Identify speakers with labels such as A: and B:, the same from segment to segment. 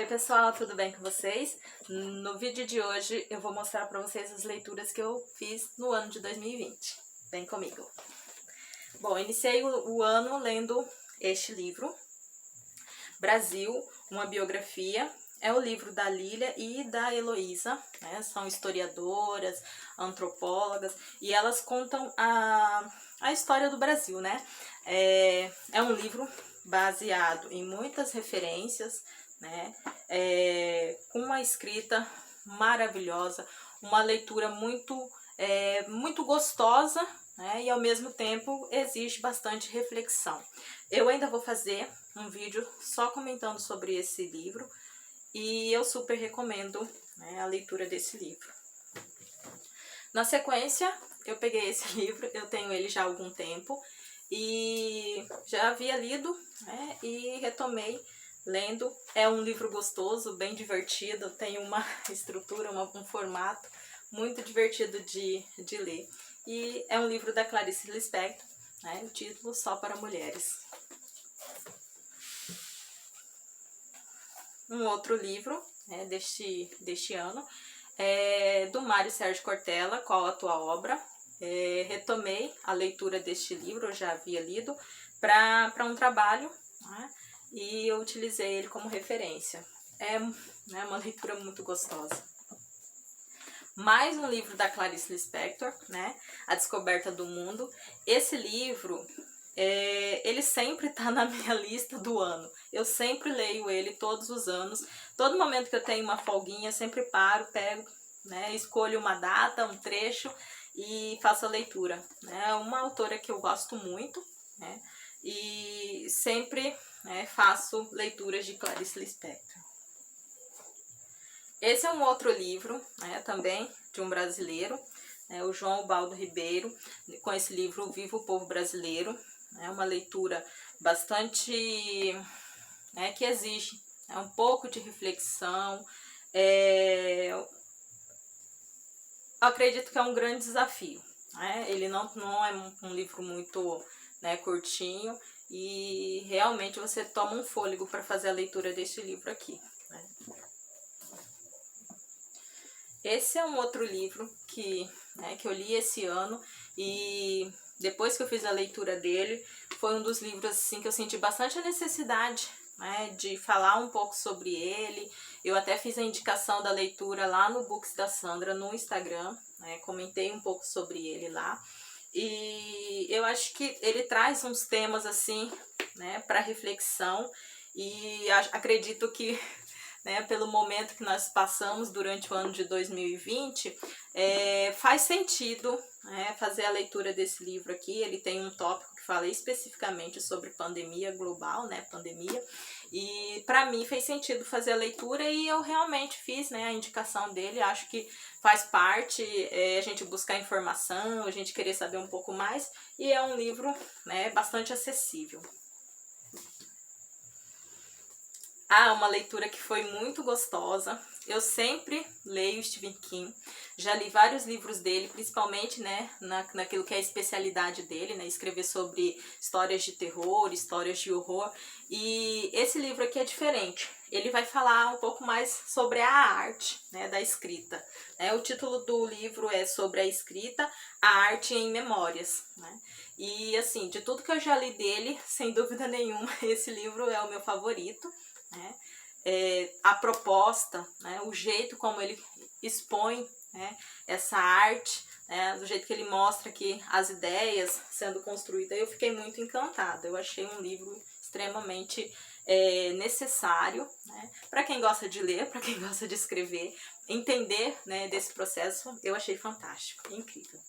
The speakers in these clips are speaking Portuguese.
A: Oi pessoal, tudo bem com vocês? No vídeo de hoje eu vou mostrar para vocês as leituras que eu fiz no ano de 2020. Vem comigo! Bom, iniciei o ano lendo este livro, Brasil, uma biografia. É o livro da Lília e da Heloísa, né? São historiadoras, antropólogas, e elas contam a história do Brasil, né? É um livro baseado em muitas referências, né? Com uma escrita maravilhosa, uma leitura muito gostosa, né? E ao mesmo tempo exige bastante reflexão. Eu ainda vou fazer um vídeo só comentando sobre esse livro e eu super recomendo, né, a leitura desse livro. Na sequência, eu peguei esse livro, eu tenho ele já há algum tempo e já havia lido, né, e retomei lendo. É um livro gostoso, bem divertido, tem uma estrutura, um formato muito divertido de ler. E é um livro da Clarice Lispector, né, o título Só para Mulheres. Um outro livro, né, deste ano é do Mário Sérgio Cortella, Qual a Tua Obra? Retomei a leitura deste livro, eu já havia lido, para um trabalho, né, e eu utilizei ele como referência. É, né, uma leitura muito gostosa. Mais um livro da Clarice Lispector, né, A Descoberta do Mundo. Esse livro, ele sempre tá na minha lista do ano. Eu sempre leio ele todos os anos. Todo momento que eu tenho uma folguinha, sempre paro, pego, né, escolho uma data, um trecho e faço a leitura. É uma autora que eu gosto muito, né, e sempre, né, faço leituras de Clarice Lispector. Esse é um outro livro, né, também de um brasileiro, né, o João Ubaldo Ribeiro, com esse livro Viva o Povo Brasileiro. É uma leitura bastante, né, que exige, né, um pouco de reflexão. Eu acredito que é um grande desafio, né? Ele não é um livro muito, né, curtinho, e realmente você toma um fôlego para fazer a leitura deste livro aqui, né? Esse é um outro livro que eu li esse ano, e depois que eu fiz a leitura dele, foi um dos livros assim, que eu senti bastante a necessidade, né, de falar um pouco sobre ele. Eu até fiz a indicação da leitura lá no Books da Sandra no Instagram, né, comentei um pouco sobre ele lá. E eu acho que ele traz uns temas assim, né, para reflexão, e acredito que, né, pelo momento que nós passamos durante o ano de 2020, faz sentido, né, fazer a leitura desse livro aqui. Ele tem um tópico que fala especificamente sobre pandemia global, né, pandemia, e para mim fez sentido fazer a leitura, e eu realmente fiz, né, a indicação dele. Acho que faz parte, a gente buscar informação, a gente querer saber um pouco mais, e é um livro, né, bastante acessível. Uma leitura que foi muito gostosa. Eu sempre leio Stephen King, já li vários livros dele, principalmente, né, naquilo que é a especialidade dele, né, escrever sobre histórias de terror, histórias de horror. E esse livro aqui é diferente. Ele vai falar um pouco mais sobre a arte, né, da escrita. O título do livro é Sobre a Escrita, a Arte em Memórias, né? E assim, de tudo que eu já li dele, sem dúvida nenhuma, esse livro é o meu favorito, né? A proposta, né, o jeito como ele expõe, né, essa arte, né, do jeito que ele mostra aqui as ideias sendo construídas, eu fiquei muito encantada. Eu achei um livro extremamente necessário, né, para quem gosta de ler, para quem gosta de escrever, entender, né, desse processo. Eu achei fantástico, incrível.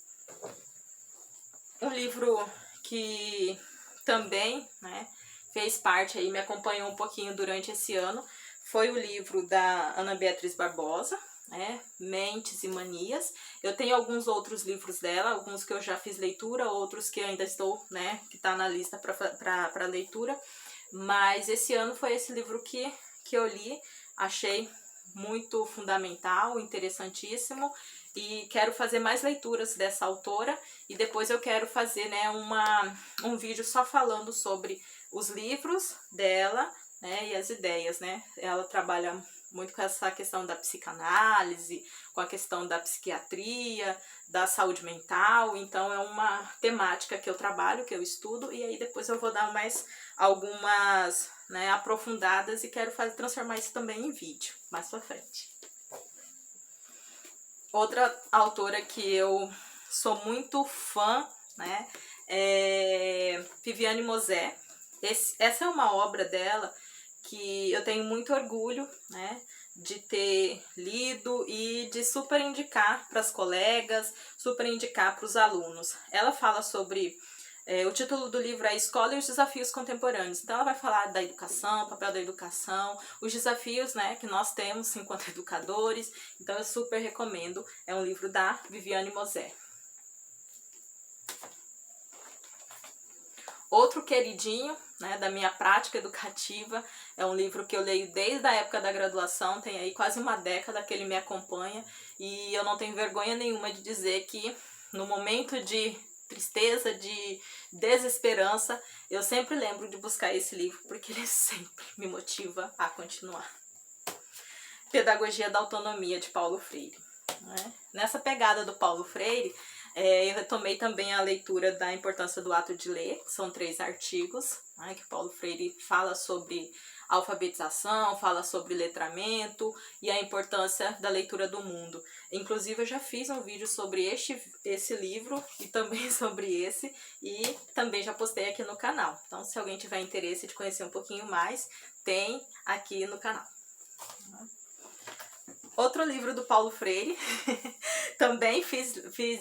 A: Um livro que também, né, fez parte aí, me acompanhou um pouquinho durante esse ano, foi o livro da Ana Beatriz Barbosa, né, Mentes e Manias. Eu tenho alguns outros livros dela, alguns que eu já fiz leitura, outros que ainda estou, né, que tá na lista para leitura, mas esse ano foi esse livro que eu li, achei muito fundamental, interessantíssimo, e quero fazer mais leituras dessa autora, e depois eu quero fazer, né, um vídeo só falando sobre os livros dela, né, e as ideias, né? Ela trabalha muito com essa questão da psicanálise, com a questão da psiquiatria, da saúde mental, então é uma temática que eu trabalho, que eu estudo, e aí depois eu vou dar mais algumas, né, aprofundadas e quero transformar isso também em vídeo, mais pra frente. Outra autora que eu sou muito fã, né, é Viviane Mosé. Essa é uma obra dela que eu tenho muito orgulho, né, de ter lido e de super indicar para as colegas, super indicar para os alunos. Ela fala sobre, o título do livro é A Escola e os Desafios Contemporâneos. Então ela vai falar da educação, o papel da educação, os desafios, né, que nós temos enquanto educadores. Então eu super recomendo, é um livro da Viviane Mosé. Outro queridinho, né, da minha prática educativa, é um livro que eu leio desde a época da graduação, tem aí quase uma década que ele me acompanha, e eu não tenho vergonha nenhuma de dizer que no momento de tristeza, de desesperança, eu sempre lembro de buscar esse livro, porque ele sempre me motiva a continuar. Pedagogia da Autonomia, de Paulo Freire. Né? Nessa pegada do Paulo Freire, eu retomei também a leitura da importância do ato de ler, são 3 artigos, né, que Paulo Freire fala sobre alfabetização, fala sobre letramento e a importância da leitura do mundo. Inclusive eu já fiz um vídeo sobre esse livro e também sobre esse, e também já postei aqui no canal. Então se alguém tiver interesse de conhecer um pouquinho mais, tem aqui no canal. Outro livro do Paulo Freire, também fiz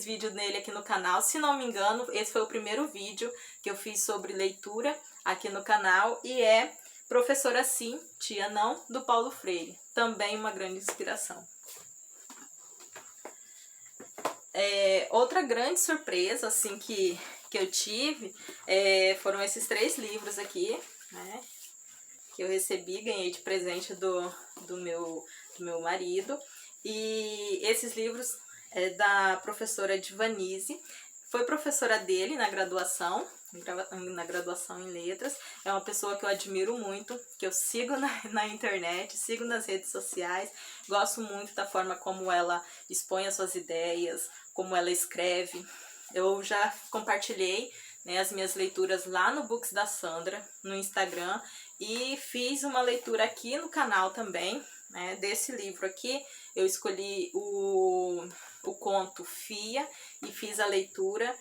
A: vídeo nele aqui no canal, se não me engano, esse foi o primeiro vídeo que eu fiz sobre leitura aqui no canal, e é Professora Sim, Tia Não, do Paulo Freire, também uma grande inspiração. Outra grande surpresa, assim, que eu tive, foram esses 3 livros aqui, né, que eu recebi, ganhei de presente do meu marido. E esses livros é da professora Divanise, foi professora dele na graduação em letras. É uma pessoa que eu admiro muito, que eu sigo na internet, sigo nas redes sociais, gosto muito da forma como ela expõe as suas ideias, como ela escreve. Eu já compartilhei, né, as minhas leituras lá no Books da Sandra, no Instagram, e fiz uma leitura aqui no canal também, né, desse livro aqui. Eu escolhi o conto Fia e fiz a leitura.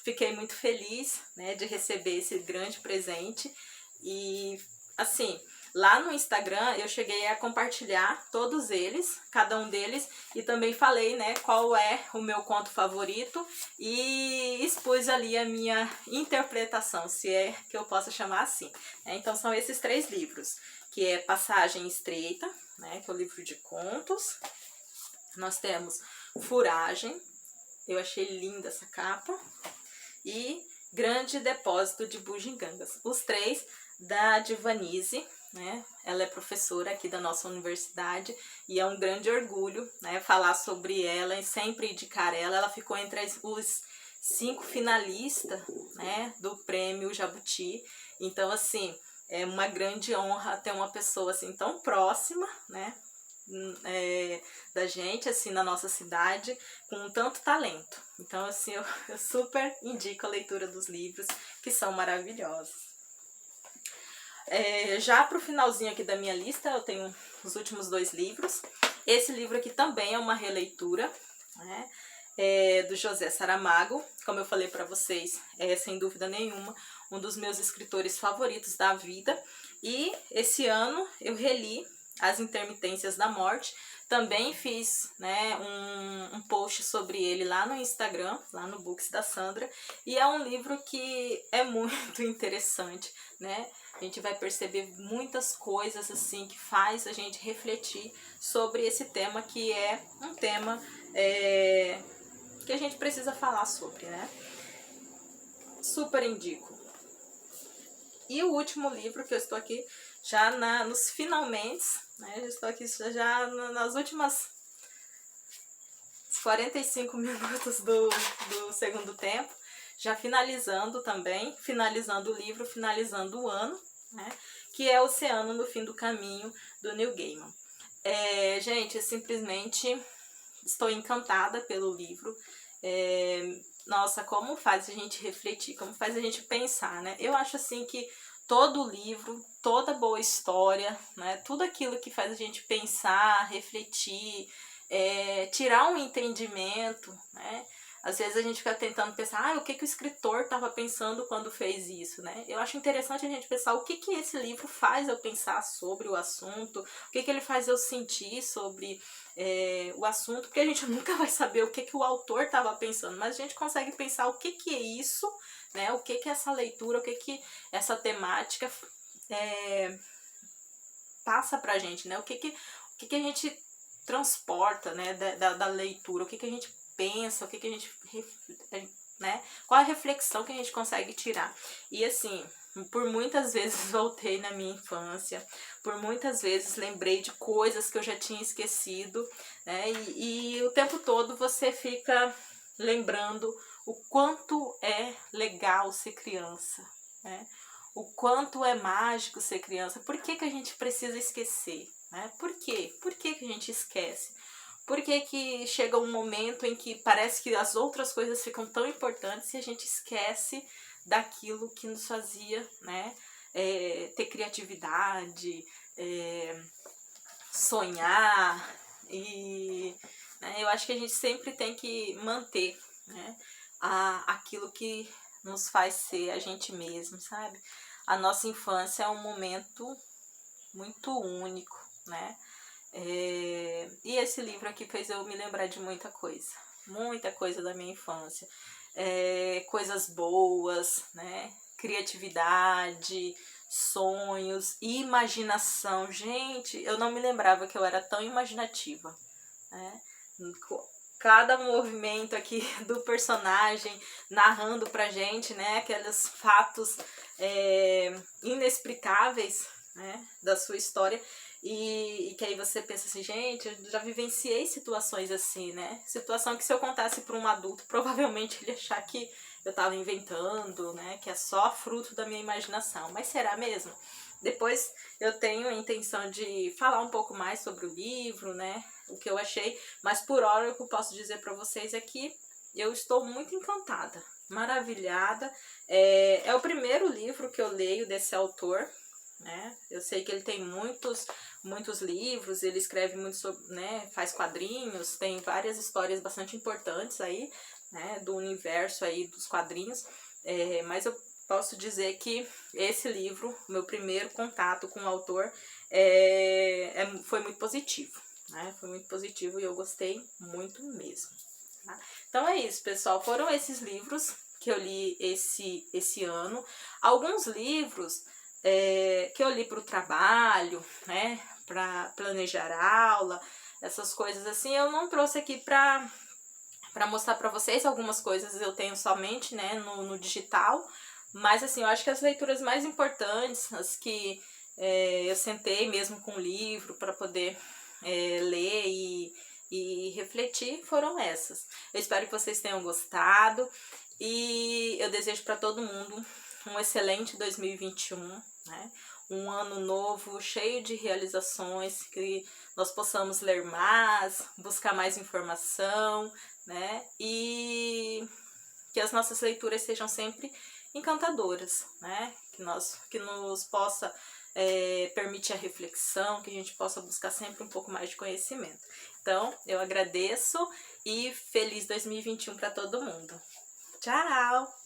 A: Fiquei muito feliz, né, de receber esse grande presente. E assim, lá no Instagram eu cheguei a compartilhar todos eles, cada um deles, e também falei, né, qual é o meu conto favorito e expus ali a minha interpretação, se é que eu posso chamar assim. Então são esses 3 livros, que é Passagem Estreita, né, que é o livro de contos. Nós temos Furagem, eu achei linda essa capa, e Grande Depósito de Bugigangas. Os 3 da Divanise, né? Ela é professora aqui da nossa universidade e é um grande orgulho, né, falar sobre ela e sempre indicar ela. Ela ficou entre os 5 finalistas, né, do prêmio Jabuti. Então, assim, é uma grande honra ter uma pessoa assim tão próxima, né, da gente, assim, na nossa cidade, com tanto talento. Então, assim, eu super indico a leitura dos livros, que são maravilhosos. Já pro finalzinho aqui da minha lista, eu tenho os últimos 2 livros. Esse livro aqui também é uma releitura, né, do José Saramago. Como eu falei para vocês, é sem dúvida nenhuma um dos meus escritores favoritos da vida. E esse ano eu reli As Intermitências da Morte. Também fiz, né, um post sobre ele lá no Instagram, lá no Books da Sandra. E é um livro que é muito interessante, né? A gente vai perceber muitas coisas assim que faz a gente refletir sobre esse tema, que é um tema que a gente precisa falar sobre, né? Super indico. E o último livro, que eu estou aqui já nos finalmente, né? Eu estou aqui já nas últimas 45 minutos do segundo tempo, já finalizando também, finalizando o livro, finalizando o ano, né? que é Oceano no Fim do Caminho, do Neil Gaiman. Gente, eu simplesmente estou encantada pelo livro. Nossa, como faz a gente refletir, como faz a gente pensar, né? Eu acho assim que todo livro, toda boa história, né? Tudo aquilo que faz a gente pensar, refletir, tirar um entendimento, né? Às vezes a gente fica tentando pensar, o que o escritor estava pensando quando fez isso, né? Eu acho interessante a gente pensar o que esse livro faz eu pensar sobre o assunto, o que ele faz eu sentir sobre o assunto, porque a gente nunca vai saber o que o autor estava pensando, mas a gente consegue pensar o que é isso, né? O que é essa leitura, o que essa temática passa pra gente, né? O que a gente transporta, né, da leitura, o que a gente pensa, o que a gente, né, qual a reflexão que a gente consegue tirar. E assim, por muitas vezes voltei na minha infância, por muitas vezes lembrei de coisas que eu já tinha esquecido, né, e o tempo todo você fica lembrando o quanto é legal ser criança, né, o quanto é mágico ser criança. Por que a gente precisa esquecer? Né? Por quê? Por que a gente esquece? Por que chega um momento em que parece que as outras coisas ficam tão importantes e a gente esquece daquilo que nos fazia, né, ter criatividade, sonhar, e né, eu acho que a gente sempre tem que manter, né, aquilo que nos faz ser a gente mesmo, sabe? A nossa infância é um momento muito único, né? E esse livro aqui fez eu me lembrar de muita coisa da minha infância. Coisas boas, né? Criatividade, sonhos, imaginação. Gente, eu não me lembrava que eu era tão imaginativa, né? Cada movimento aqui do personagem narrando pra gente, né, aqueles fatos inexplicáveis, né, da sua história, e que aí você pensa assim, gente, eu já vivenciei situações assim, né, situação que se eu contasse para um adulto, provavelmente ele ia achar que eu tava inventando, né, que é só fruto da minha imaginação, mas será mesmo? Depois eu tenho a intenção de falar um pouco mais sobre o livro, né, o que eu achei, mas por hora o que eu posso dizer para vocês é que eu estou muito encantada, maravilhada. É o primeiro livro que eu leio desse autor, né? Eu sei que ele tem muitos livros, ele escreve muito sobre, né, faz quadrinhos, tem várias histórias bastante importantes aí, né, do universo aí dos quadrinhos, mas eu posso dizer que esse livro, meu primeiro contato com o autor, foi muito positivo, né? Foi muito positivo e eu gostei muito mesmo. Tá? Então é isso, pessoal. Foram esses livros que eu li esse ano. Alguns livros que eu li para o trabalho, né? Para planejar aula, essas coisas assim, eu não trouxe aqui para mostrar para vocês. Algumas coisas eu tenho somente, né, no digital, mas assim, eu acho que as leituras mais importantes, as que eu sentei mesmo com o livro para poder ler e refletir, foram essas. Eu espero que vocês tenham gostado e eu desejo para todo mundo um excelente 2021, né? Um ano novo, cheio de realizações, que nós possamos ler mais, buscar mais informação, né? E que as nossas leituras sejam sempre encantadoras, né? Que nos possa permitir a reflexão, que a gente possa buscar sempre um pouco mais de conhecimento. Então, eu agradeço e feliz 2021 para todo mundo. Tchau!